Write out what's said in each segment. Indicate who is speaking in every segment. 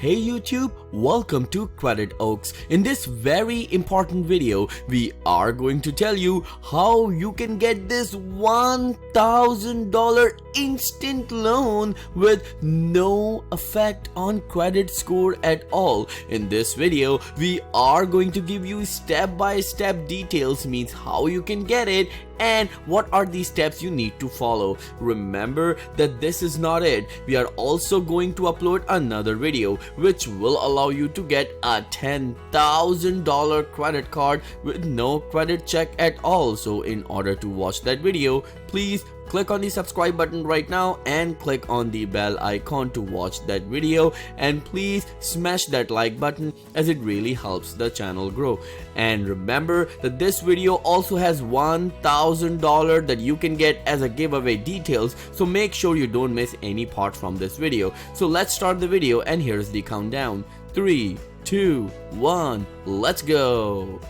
Speaker 1: Hey YouTube, welcome to Credit Oaks. In this very important video, we are going to tell you how you can get this $1,000 instant loan with no effect on credit score at all. In this video, we are going to give you step-by-step details, means how you can get it and what are the steps you need to follow. Remember that this is not it. We are also going to upload another video which will allow you to get a $10,000 credit card with no credit check at all. So in order to watch that video, please click on the subscribe button right now and click on the bell icon to watch that video, and please smash that like button as it really helps the channel grow. And remember that this video also has $1,000 that you can get as a giveaway details, so make sure you don't miss any part from this video. So let's start the video, and here's the countdown. 3, 2, 1, let's go.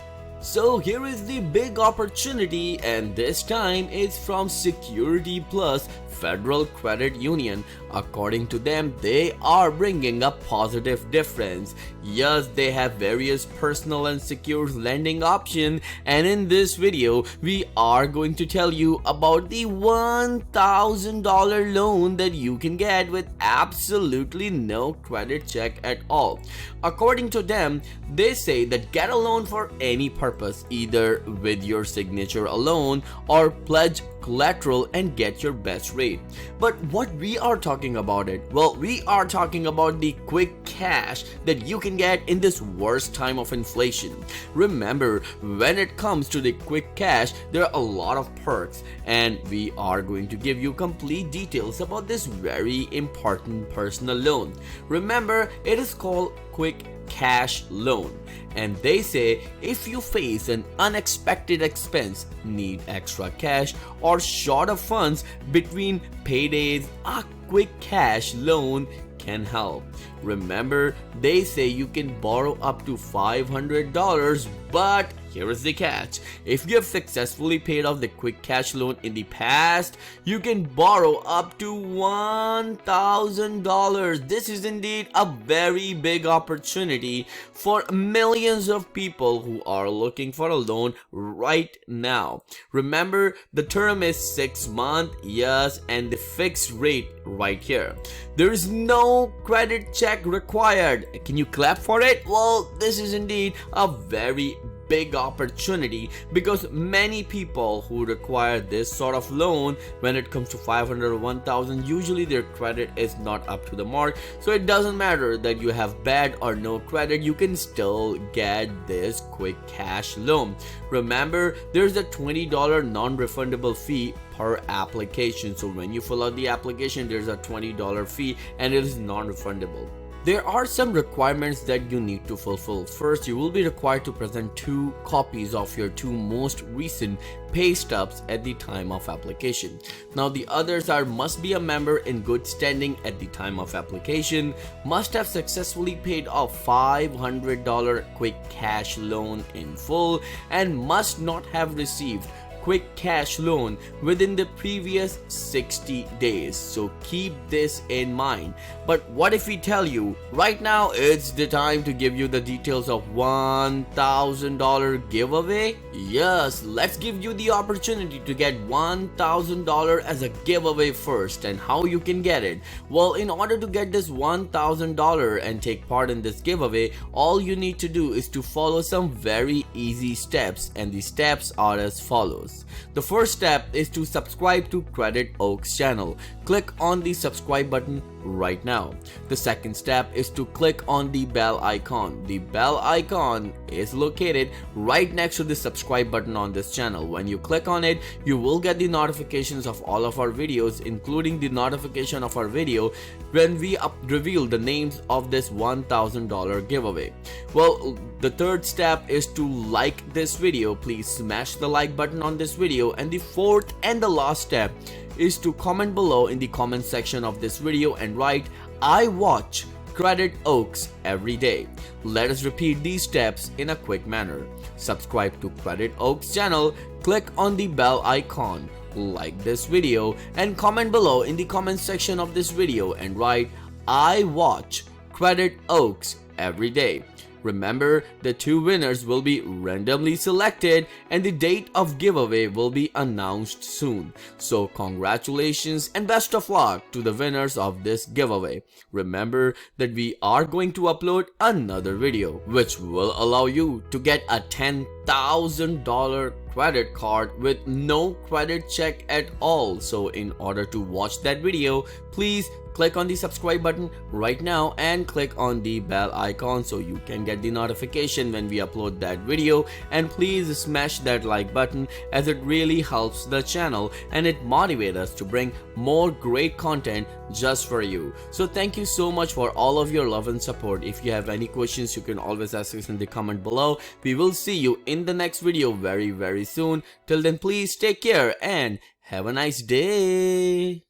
Speaker 1: So here is the big opportunity, and this time it's from Security Plus Federal Credit Union. According to them, they are bringing a positive difference. Yes, they have various personal and secure lending options, and in this video we are going to tell you about the $1,000 loan that you can get with absolutely no credit check at all. According to them, they say that get a loan for any purpose, either with your signature alone or pledge collateral and get your best rate. But what we are talking about it? Well, we are talking about the quick cash that you can get in this worst time of inflation. Remember, when it comes to the quick cash, there are a lot of perks, and we are going to give you complete details about this very important personal loan. Remember, it is called quick cash loan, and they say if you face an unexpected expense, need extra cash, or short of funds between paydays, a quick cash loan can help. Remember, they say you can borrow up to $500, but here is the catch. If you have successfully paid off the quick cash loan in the past, you can borrow up to $1,000. This is indeed a very big opportunity for millions of people who are looking for a loan right now. Remember, the term is 6 months, yes, and the fixed rate right here. There is no credit check required. Can you clap for it? Well, this is indeed a very big opportunity, because many people who require this sort of loan, when it comes to 500 or 1000, usually their credit is not up to the mark. So it doesn't matter that you have bad or no credit, you can still get this quick cash loan. Remember, there's a $20 non-refundable fee per application. So when you fill out the application, there's a $20 fee and it is non-refundable. There are some requirements that you need to fulfill. First, you will be required to present 2 copies of your 2 most recent pay stubs at the time of application. Now the others are: must be a member in good standing at the time of application, must have successfully paid off $500 quick cash loan in full, and must not have received quick cash loan within the previous 60 days. So keep this in mind. But what if we tell you right now it's the time to give you the details of $1,000 giveaway? Yes, let's give you the opportunity to get $1,000 as a giveaway first. And how you can get it? Well, in order to get this $1,000 and take part in this giveaway, all you need to do is to follow some very easy steps, and the steps are as follows. The first step is to subscribe to Credit Oaks channel. Click on the subscribe button right now. The second step is to click on the bell icon. The bell icon is located right next to the subscribe button on this channel. When you click on it, you will get the notifications of all of our videos, including the notification of our video when we reveal the names of this $1,000 giveaway. Well, the third step is to like this video. Please smash the like button on this video. And the fourth and the last step is to comment below in the comment section of this video and write, "I watch Credit Oaks every day." Let us repeat these steps in a quick manner. Subscribe to Credit Oaks channel, click on the bell icon, like this video, and comment below in the comment section of this video and write, "I watch credit OAKS every day. Remember, the 2 winners will be randomly selected and the date of giveaway will be announced soon. So congratulations and best of luck to the winners of this giveaway. Remember that we are going to upload another video which will allow you to get a $10,000 credit card with no credit check at all. So in order to watch that video, please click on the subscribe button right now and click on the bell icon so you can get the notification when we upload that video, and please smash that like button as it really helps the channel and it motivates us to bring more great content just for you. So thank you so much for all of your love and support. If you have any questions, you can always ask us in the comment below. We will see you in the next video very soon. Till then, please take care and have a nice day.